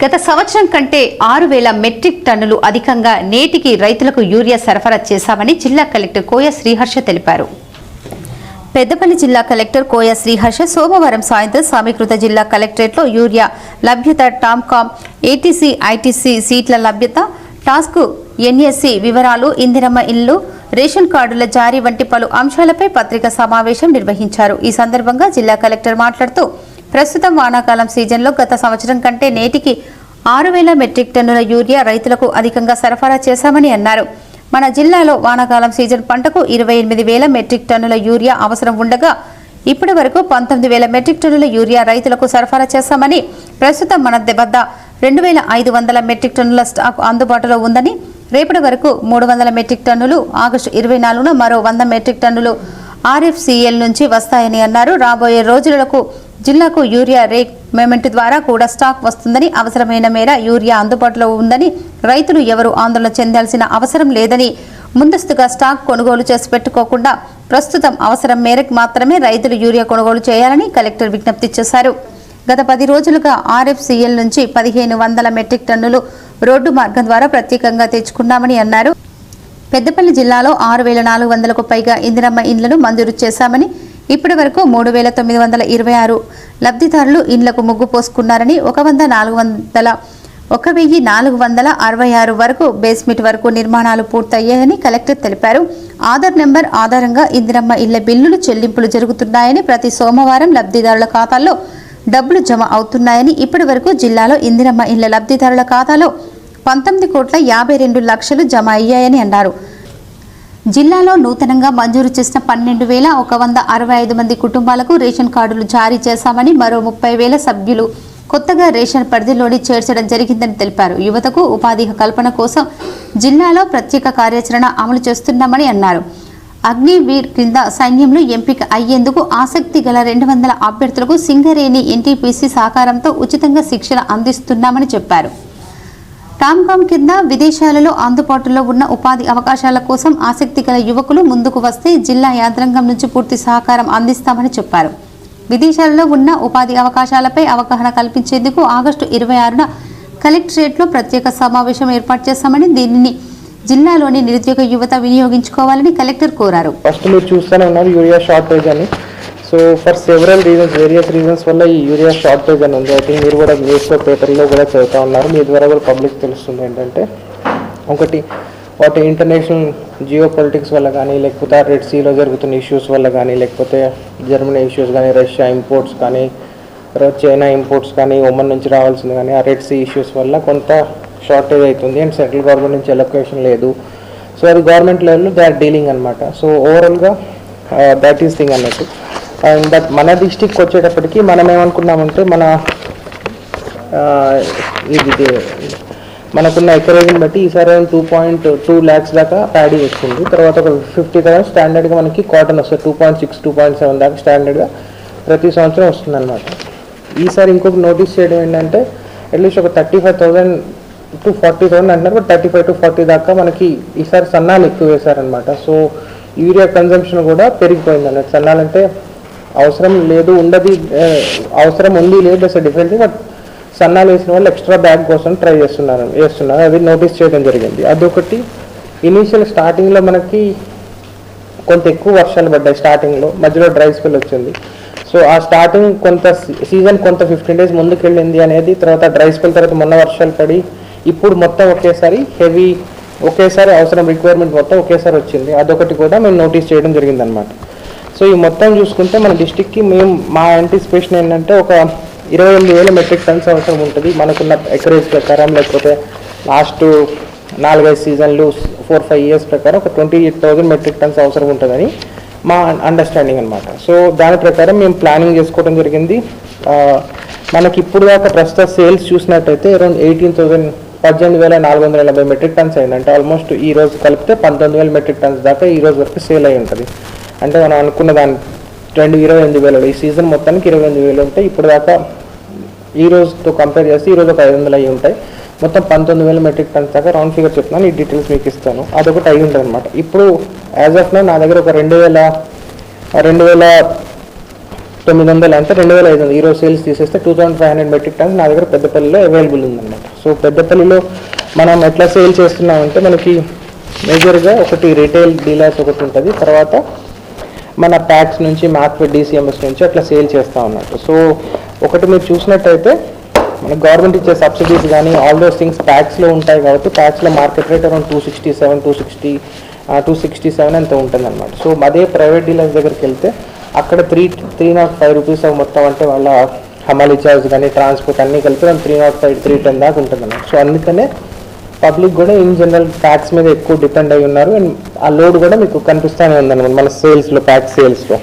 గత సంవత్సరం కంటే 6,000 మెట్రిక్ టన్నులు అధికంగా నేటికి రైతులకు యూరియా సరఫరా చేశామని జిల్లా కలెక్టర్ కోయ శ్రీహర్ష తెలిపారు. పెద్దపల్లి జిల్లా కలెక్టర్ కోయ శ్రీహర్ష సోమవారం సాయంత్రం సమీకృత జిల్లా కలెక్టరేట్లో యూరియా లభ్యత, టామ్కామ్, ఏటీసీ, ఐటీసీ సీట్ల లభ్యత, టాస్క్ ఎన్ఎస్సీ వివరాలు, ఇందిరమ్మ ఇల్లు, రేషన్ కార్డుల జారీ వంటి పలు అంశాలపై పత్రికా సమావేశం నిర్వహించారు. ఈ సందర్భంగా జిల్లా కలెక్టర్ మాట్లాడుతూ ప్రస్తుతం వానాకాలం సీజన్లో గత సంవత్సరం కంటే నేటికి 6,000 మెట్రిక్ టన్నుల యూరియా రైతులకు అధికంగా సరఫరా చేశామని అన్నారు. మన జిల్లాలో వానాకాలం సీజన్ పంటకు 28,000 మెట్రిక్ టన్నుల యూరియా అవసరం ఉండగా ఇప్పటి వరకు 19,000 మెట్రిక్ టన్నుల యూరియా రైతులకు సరఫరా చేశామని, ప్రస్తుతం మన వద్ద 2,500 మెట్రిక్ టన్నుల స్టాక్ అందుబాటులో ఉందని, రేపటి వరకు 300 మెట్రిక్ టన్నులు, ఆగస్టు 24న మరో 100 మెట్రిక్ టన్నులు ఆర్ఎఫ్సిఎల్ నుంచి వస్తాయని అన్నారు. రాబోయే రోజులకు జిల్లాకు యూరియా రేక్ పేమెంట్ ద్వారా కూడా స్టాక్ వస్తుందని, అవసరమైన మేర యూరియా అందుబాటులో ఉందని, రైతులు ఎవరూ ఆందోళన చెందాల్సిన అవసరం లేదని, ముందస్తుగా స్టాక్ కొనుగోలు చేసి పెట్టుకోకుండా ప్రస్తుతం అవసరం మేరకు మాత్రమే రైతులు యూరియా కొనుగోలు చేయాలని కలెక్టర్ విజ్ఞప్తి చేశారు. గత 10 రోజులుగా ఆర్ఎఫ్సిఎల్ నుంచి 1,500 మెట్రిక్ టన్నులు రోడ్డు మార్గం ద్వారా ప్రత్యేకంగా తెచ్చుకున్నామని అన్నారు. పెద్దపల్లి జిల్లాలో 6,400కు పైగా ఇందిరమ్మ ఇండ్లను మంజూరు చేశామని, ఇప్పటి వరకు 3,926 లబ్ధిదారులు ఇండ్లకు ముగ్గు పోసుకున్నారని, 1,466 వరకు బేస్మెంట్ వరకు నిర్మాణాలు పూర్తయ్యాయని కలెక్టర్ తెలిపారు. ఆధార్ నెంబర్ ఆధారంగా ఇందిరమ్మ ఇళ్ల బిల్లులు చెల్లింపులు జరుగుతున్నాయని, ప్రతి సోమవారం లబ్ధిదారుల ఖాతాల్లో డబ్బులు జమ అవుతున్నాయని, ఇప్పటి వరకు జిల్లాలో ఇందిరమ్మ ఇళ్ల లబ్ధిదారుల ఖాతాలో 19,52,00,000 జమ అయ్యాయని అన్నారు. జిల్లాలో నూతనంగా మంజూరు చేసిన 12,165 మంది కుటుంబాలకు రేషన్ కార్డులు జారీ చేశామని, మరో 30,000 సభ్యులు కొత్తగా రేషన్ పరిధిలోని చేర్చడం జరిగిందని తెలిపారు. యువతకు ఉపాధి కల్పన కోసం జిల్లాలో ప్రత్యేక కార్యాచరణ అమలు చేస్తున్నామని అన్నారు. అగ్నివీర్ క్రింద సైన్యంలో ఎంపిక అయ్యేందుకు ఆసక్తి గల 200 అభ్యర్థులకు సింగరేణి ఎన్టీపీసీ సహకారంతో ఉచితంగా శిక్షణ అందిస్తున్నామని చెప్పారు. టామ్కామ్ కింద విదేశాలలో అందుబాటులో ఉన్న ఉపాధి అవకాశాల కోసం ఆసక్తి గల యువకులు ముందుకు వస్తే జిల్లా యాంత్రాంగం నుంచి పూర్తి సహకారం అందిస్తామని చెప్పారు. విదేశాలలో ఉన్న ఉపాధి అవకాశాలపై అవగాహన కల్పించేందుకు ఆగస్టు 26న కలెక్టరేట్లో ప్రత్యేక సమావేశం ఏర్పాటు చేశామని, దీనిని జిల్లాలోని నిరుద్యోగ యువత వినియోగించుకోవాలని కలెక్టర్ కోరారు. ఫస్ట్ మీరు చూస్తూనే ఉన్నారు యూరియా షార్టేజ్ అని. So for several reasons, various reasons వల్ల ఈ యూరియా షార్టేజ్ అని ఉంది. ఐ థింక్ మీరు కూడా న్యూస్లో, పేపర్లో కూడా చదువుతూ ఉన్నారు. మీ ద్వారా కూడా పబ్లిక్ తెలుస్తుంది ఏంటంటే, ఒకటి వాటి ఇంటర్నేషనల్ జియో పొలిటిక్స్ వల్ల కానీ, లేకపోతే రెడ్ సీలో జరుగుతున్న ఇష్యూస్ వల్ల కానీ, లేకపోతే జర్మనీ ఇష్యూస్ కానీ, రష్యా ఇంపోర్ట్స్ కానీ, తర్వాత చైనా ఇంపోర్ట్స్ కానీ, ఒమన్ నుంచి రావాల్సింది కానీ, ఆ రెడ్ సీ ఇష్యూస్ వల్ల కొంత షార్టేజ్ అవుతుంది. అండ్ సెంట్రల్ గవర్నమెంట్ నుంచి ఎలొకేషన్ లేదు. సో అది గవర్నమెంట్ లెవెల్లో దే ఆర్ డీలింగ్ అనమాట. సో ఓవరాల్గా దట్ ఈస్ థింగ్ అన్నట్టు. అండ్ బట్ మన డిస్టిక్కి వచ్చేటప్పటికి మనం ఏమనుకున్నామంటే, ఇది మనకున్న ఎకరేజ్ని బట్టి ఈసారి 2.2 lakhs దాకా ప్యాడీ వచ్చింది. తర్వాత ఒక 50,000 స్టాండర్డ్గా మనకి కాటన్ వస్తుంది. 2.6, 2.7 దాకా స్టాండర్డ్గా ప్రతి సంవత్సరం వస్తుంది అనమాట. ఈసారి ఇంకొక నోటీస్ చేయడం ఏంటంటే, అట్లీస్ట్ ఒక 35,000 to 40,000 అంటున్నారు, బట్ 35 to 40 దాకా మనకి ఈసారి సన్నాలు ఎక్కువ వేశారనమాట. సో యూరియా కన్జంప్షన్ కూడా పెరిగిపోయింది అన్నట్టు. సన్నాలంటే అవసరం లేదు, అవసరం ఉంది లేదు, దట్స్ డిఫరెంట్. బట్ సన్నాలు వేసిన వాళ్ళు ఎక్స్ట్రా బ్యాగ్ కోసం ట్రై చేస్తున్నారు. అది నోటీస్ చేయడం జరిగింది. అదొకటి. ఇనీషియల్ స్టార్టింగ్లో మనకి కొంత ఎక్కువ వర్షాలు పడ్డాయి. స్టార్టింగ్లో మధ్యలో డ్రై స్పెల్ వచ్చింది. సో ఆ స్టార్టింగ్ కొంత సీజన్ కొంత 15 days ముందుకు వెళ్ళింది అనేది. తర్వాత డ్రై స్పెల్ తర్వాత మొన్న వర్షాలు పడి ఇప్పుడు మొత్తం ఒకేసారి అవసరం రిక్వైర్మెంట్ మొత్తం ఒకేసారి వచ్చింది. అదొకటి కూడా మేము నోటీస్ చేయడం జరిగిందనమాట. సో ఈ మొత్తం చూసుకుంటే మన డిస్టిక్కి మా యాంటిసిపేషన్ ఏంటంటే ఒక 28,000 మెట్రిక్ టన్స్ అవసరం ఉంటుంది మనకున్న ఎకరేజ్ ప్రకారం. లేకపోతే లాస్ట్ 4-5 సీజన్లు 4-5 years ప్రకారం ఒక 28,000 మెట్రిక్ టన్స్ అవసరం ఉంటుందని మా అండర్స్టాండింగ్ అనమాట. సో దాని ప్రకారం మేము ప్లానింగ్ చేసుకోవడం జరిగింది. మనకి ఇప్పుడు దాకా ప్రస్తుత సేల్స్ చూసినట్టయితే అరౌండ్ 18,480 మెట్రిక్ టన్స్ అయిందంటే ఆల్మోస్ట్ ఈ రోజు కలిపితే 19,000 మెట్రిక్ టన్స్ దాకా ఈ రోజు వరకు సేల్ అయి ఉంటుంది. అంటే మనం అనుకున్న దాని 28,000 ఈ సీజన్ మొత్తానికి 28,000 ఉంటాయి. ఇప్పుడు దాకా ఈ రోజుతో కంపేర్ చేస్తే ఈ రోజు ఒక 500 అయ్యి ఉంటాయి. మొత్తం 19,000 మెట్రిక్ టన్స్ దాకా రౌండ్ ఫిగర్ చెప్తున్నాను. ఈ డీటెయిల్స్ మీకు ఇస్తాను. అదొకటి అయి ఉంటుంది అనమాట. ఇప్పుడు యాజ్ ఆఫ్ నౌ నా దగ్గర ఒక 2,000 900 అంటే 2500 ఈరోజు సేల్స్ తీసేస్తే 2500 మెట్రిక్ టన్స్ నా దగ్గర పెద్దపల్లిలో అవైలబుల్ ఉందన్నమాట. సో పెద్దపల్లిలో మనం ఎట్లా సేల్ చేస్తున్నామంటే మనకి మేజర్గా ఒకటి రిటైల్ డీలర్స్ ఒకటి ఉంటుంది, తర్వాత మన ప్యాక్స్ నుంచి మార్కెట్ DCMS నుంచి అట్లా సేల్ చేస్తూ ఉన్నట్టు. సో ఒకటి మీరు చూసినట్టయితే మన గవర్నమెంట్ ఇచ్చే సబ్సిడీస్ కానీ ఆల్ దోస్ థింగ్స్ ప్యాక్స్లో ఉంటాయి కాబట్టి ప్యాక్స్లో మార్కెట్ రేట్ అరౌండ్ 267 అంత ఉంటుంది అనమాట. సో అదే ప్రైవేట్ డీలర్స్ దగ్గరికి వెళ్తే అక్కడ 305 రూపీస్ మొత్తం, అంటే వాళ్ళ హమాలీ చార్జ్ కానీ ట్రాన్స్పోర్ట్ అన్నీ కలిపి 305, 310 దాకా ఉంటుంది అన్నమాట. సో అందుకనే పబ్లిక్ కూడా ఇన్ జనరల్ ప్యాక్స్ మీద ఎక్కువ డిపెండ్ అయి ఉన్నారు. అండ్ ఆ లోడ్ కూడా మీకు కనిపిస్తూనే ఉందన్నమాట మన సేల్స్లో, ప్యాక్ సేల్స్లో.